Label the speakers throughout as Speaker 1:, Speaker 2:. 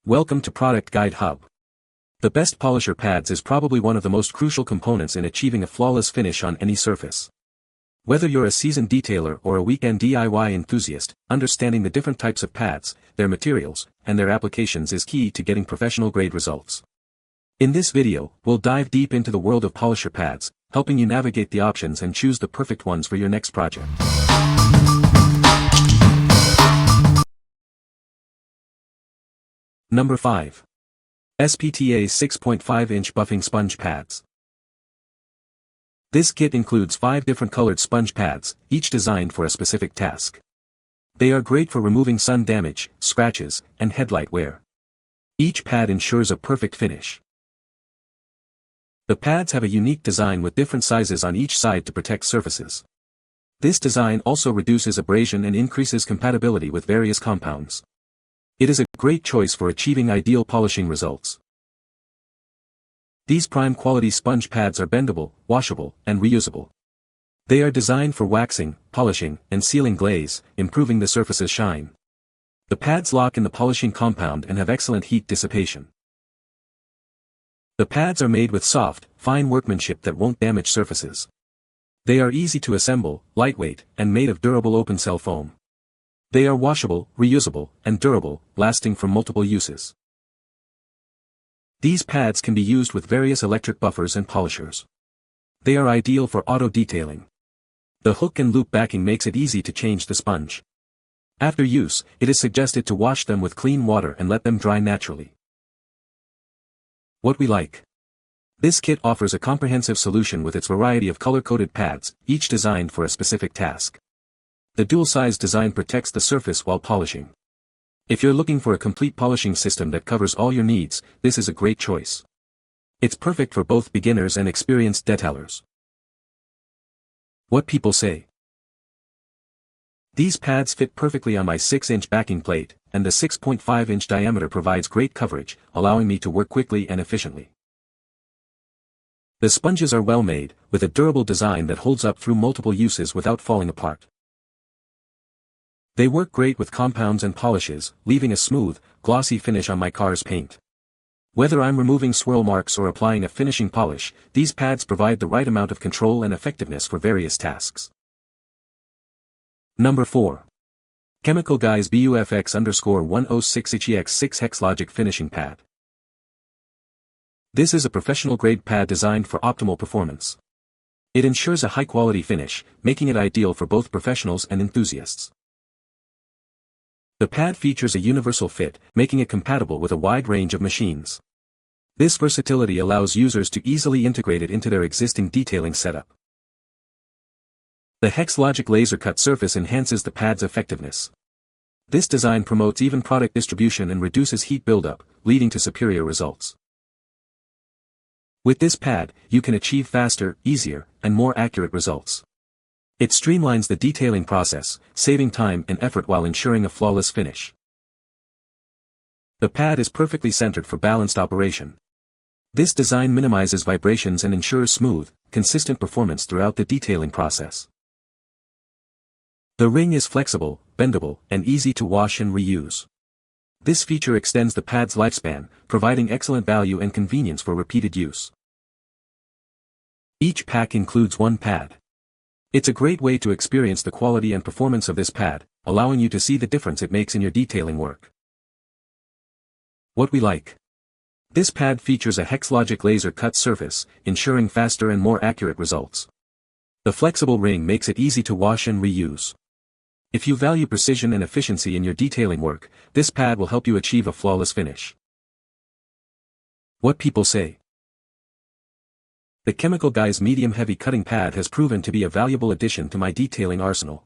Speaker 1: Welcome to Product Guide Hub. The best polisher pads is probably one of the most crucial components in achieving a flawless finish on any surface. Whether you're a seasoned detailer or a weekend DIY enthusiast, understanding the different types of pads, their materials, and their applications is key to getting professional-grade results. In this video, we'll dive deep into the world of polisher pads, helping you navigate the options and choose the perfect ones for your next project. Number 5. SPTA 6.5-inch Buffing Sponge Pads. This kit includes 5 different colored sponge pads, each designed for a specific task. They are great for removing sun damage, scratches, and headlight wear. Each pad ensures a perfect finish. The pads have a unique design with different sizes on each side to protect surfaces. This design also reduces abrasion and increases compatibility with various compounds. It is a great choice for achieving ideal polishing results. These prime quality sponge pads are bendable, washable, and reusable. They are designed for waxing, polishing, and sealing glaze, improving the surface's shine. The pads lock in the polishing compound and have excellent heat dissipation. The pads are made with soft, fine workmanship that won't damage surfaces. They are easy to assemble, lightweight, and made of durable open-cell foam. They are washable, reusable, and durable, lasting for multiple uses. These pads can be used with various electric buffers and polishers. They are ideal for auto detailing. The hook and loop backing makes it easy to change the sponge. After use, it is suggested to wash them with clean water and let them dry naturally. What we like. This kit offers a comprehensive solution with its variety of color-coded pads, each designed for a specific task. The dual-size design protects the surface while polishing. If you're looking for a complete polishing system that covers all your needs, this is a great choice. It's perfect for both beginners and experienced detailers. What people say. These pads fit perfectly on my 6-inch backing plate, and the 6.5-inch diameter provides great coverage, allowing me to work quickly and efficiently. The sponges are well made, with a durable design that holds up through multiple uses without falling apart. They work great with compounds and polishes, leaving a smooth, glossy finish on my car's paint. Whether I'm removing swirl marks or applying a finishing polish, these pads provide the right amount of control and effectiveness for various tasks. Number 4. Chemical Guys BUFX_106HEX6 Hex-Logic Finishing Pad. This is a professional-grade pad designed for optimal performance. It ensures a high-quality finish, making it ideal for both professionals and enthusiasts. The pad features a universal fit, making it compatible with a wide range of machines. This versatility allows users to easily integrate it into their existing detailing setup. The Hex-Logic laser cut surface enhances the pad's effectiveness. This design promotes even product distribution and reduces heat buildup, leading to superior results. With this pad, you can achieve faster, easier, and more accurate results. It streamlines the detailing process, saving time and effort while ensuring a flawless finish. The pad is perfectly centered for balanced operation. This design minimizes vibrations and ensures smooth, consistent performance throughout the detailing process. The ring is flexible, bendable, and easy to wash and reuse. This feature extends the pad's lifespan, providing excellent value and convenience for repeated use. Each pack includes one pad. It's a great way to experience the quality and performance of this pad, allowing you to see the difference it makes in your detailing work. What we like. This pad features a Hex-Logic laser cut surface, ensuring faster and more accurate results. The flexible ring makes it easy to wash and reuse. If you value precision and efficiency in your detailing work, this pad will help you achieve a flawless finish. What people say. The Chemical Guys medium-heavy cutting pad has proven to be a valuable addition to my detailing arsenal.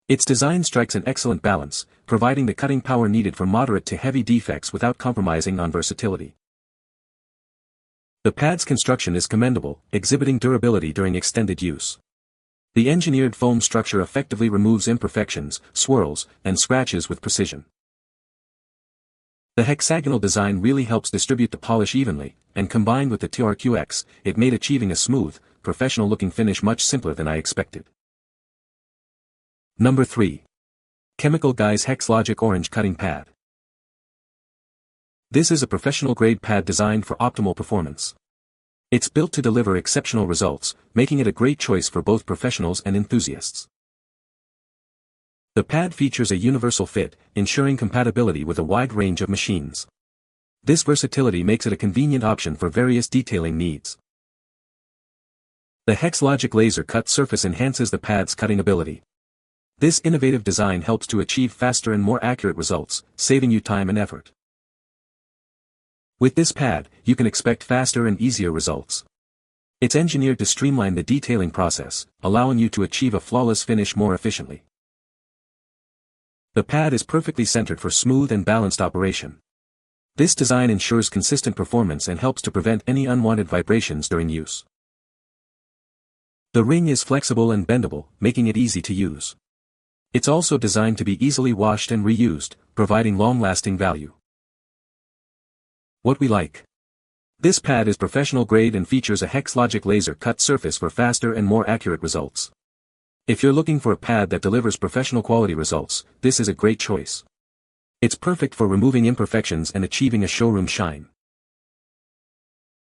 Speaker 1: Its design strikes an excellent balance, providing the cutting power needed for moderate to heavy defects without compromising on versatility. The pad's construction is commendable, exhibiting durability during extended use. The engineered foam structure effectively removes imperfections, swirls, and scratches with precision. The hexagonal design really helps distribute the polish evenly, and combined with the TORQX, it made achieving a smooth, professional-looking finish much simpler than I expected. Number 3. Chemical Guys Hex-Logic Orange Cutting Pad. This is a professional-grade pad designed for optimal performance. It's built to deliver exceptional results, making it a great choice for both professionals and enthusiasts. The pad features a universal fit, ensuring compatibility with a wide range of machines. This versatility makes it a convenient option for various detailing needs. The Hex-Logic laser cut surface enhances the pad's cutting ability. This innovative design helps to achieve faster and more accurate results, saving you time and effort. With this pad, you can expect faster and easier results. It's engineered to streamline the detailing process, allowing you to achieve a flawless finish more efficiently. The pad is perfectly centered for smooth and balanced operation. This design ensures consistent performance and helps to prevent any unwanted vibrations during use. The ring is flexible and bendable, making it easy to use. It's also designed to be easily washed and reused, providing long-lasting value. What we like. This pad is professional grade and features a Hex-Logic laser cut surface for faster and more accurate results. If you're looking for a pad that delivers professional quality results, this is a great choice. It's perfect for removing imperfections and achieving a showroom shine.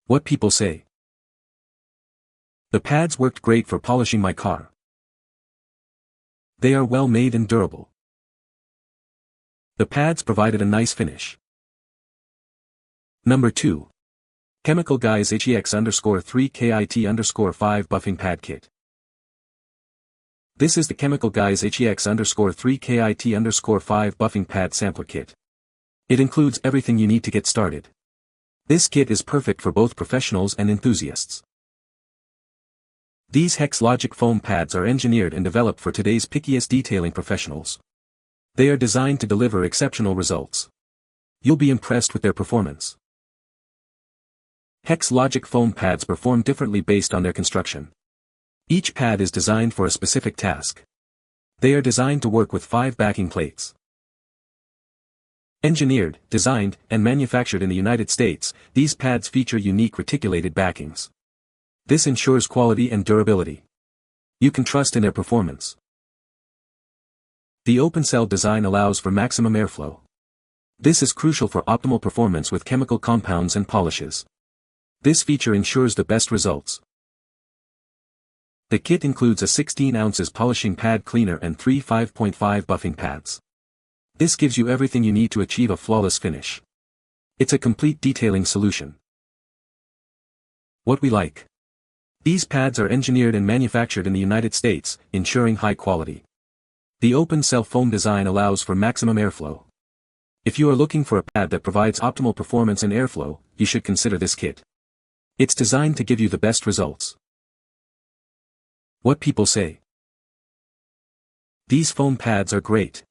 Speaker 1: What people say. The pads worked great for polishing my car. They are well made and durable. The pads provided a nice finish. Number 2. Chemical Guys HEX_3KIT_5 Buffing Pad Kit. This is the Chemical Guys HEX_3KIT_5 Buffing Pad Sampler Kit. It includes everything you need to get started. This kit is perfect for both professionals and enthusiasts. These Hex-Logic foam pads are engineered and developed for today's pickiest detailing professionals. They are designed to deliver exceptional results. You'll be impressed with their performance. Hex-Logic foam pads perform differently based on their construction. Each pad is designed for a specific task. They are designed to work with 5 backing plates. Engineered, designed, and manufactured in the United States, these pads feature unique reticulated backings. This ensures quality and durability. You can trust in their performance. The open cell design allows for maximum airflow. This is crucial for optimal performance with chemical compounds and polishes. This feature ensures the best results. The kit includes a 16 ounces polishing pad cleaner and 3 5.5 buffing pads. This gives you everything you need to achieve a flawless finish. It's a complete detailing solution. What we like. These pads are engineered and manufactured in the United States, ensuring high quality. The open cell foam design allows for maximum airflow. If you are looking for a pad that provides optimal performance and airflow, you should consider this kit. It's designed to give you the best results. What people say. These foam pads are great.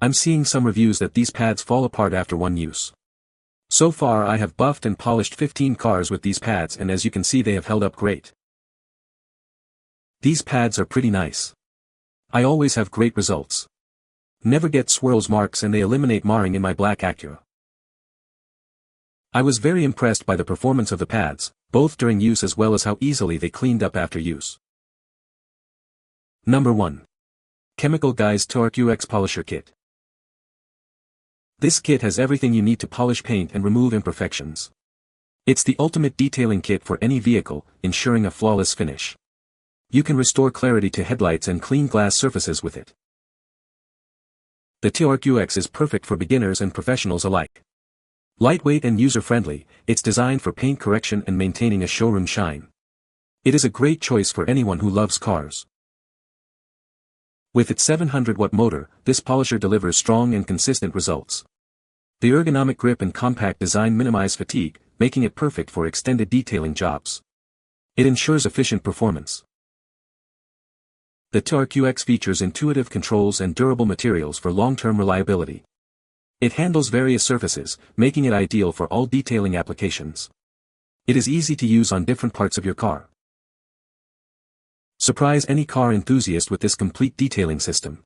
Speaker 1: I'm seeing some reviews that these pads fall apart after one use. So far I have buffed and polished 15 cars with these pads, and as you can see they have held up great. These pads are pretty nice. I always have great results. Never get swirls marks and they eliminate marring in my black Acura. I was very impressed by the performance of the pads, both during use as well as how easily they cleaned up after use. Number 1. Chemical Guys TORQX Polisher Kit. This kit has everything you need to polish paint and remove imperfections. It's the ultimate detailing kit for any vehicle, ensuring a flawless finish. You can restore clarity to headlights and clean glass surfaces with it. The TORQX is perfect for beginners and professionals alike. Lightweight and user-friendly, it's designed for paint correction and maintaining a showroom shine. It is a great choice for anyone who loves cars. With its 700-watt motor, this polisher delivers strong and consistent results. The ergonomic grip and compact design minimize fatigue, making it perfect for extended detailing jobs. It ensures efficient performance. The TORQX features intuitive controls and durable materials for long-term reliability. It handles various surfaces, making it ideal for all detailing applications. It is easy to use on different parts of your car. Surprise any car enthusiast with this complete detailing system.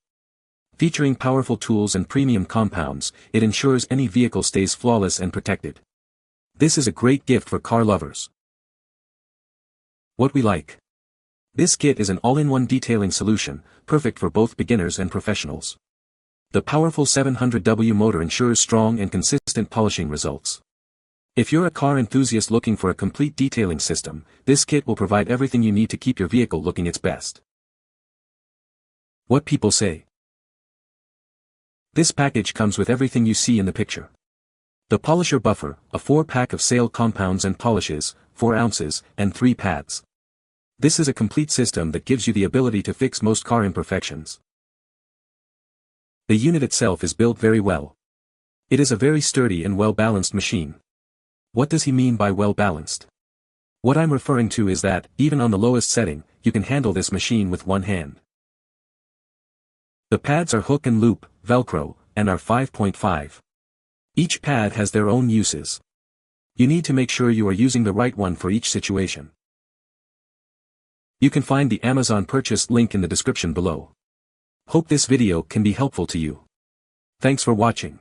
Speaker 1: Featuring powerful tools and premium compounds, it ensures any vehicle stays flawless and protected. This is a great gift for car lovers. What we like. This kit is an all-in-one detailing solution, perfect for both beginners and professionals. The powerful 700W motor ensures strong and consistent polishing results. If you're a car enthusiast looking for a complete detailing system, this kit will provide everything you need to keep your vehicle looking its best. What people say. This package comes with everything you see in the picture. The polisher buffer, a 4-pack of sale compounds and polishes, 4 ounces, and 3 pads. This is a complete system that gives you the ability to fix most car imperfections. The unit itself is built very well. It is a very sturdy and well-balanced machine. What does he mean by well-balanced? What I'm referring to is that, even on the lowest setting, you can handle this machine with one hand. The pads are hook and loop, Velcro, and are 5.5. Each pad has their own uses. You need to make sure you are using the right one for each situation. You can find the Amazon purchase link in the description below. Hope this video can be helpful to you. Thanks for watching.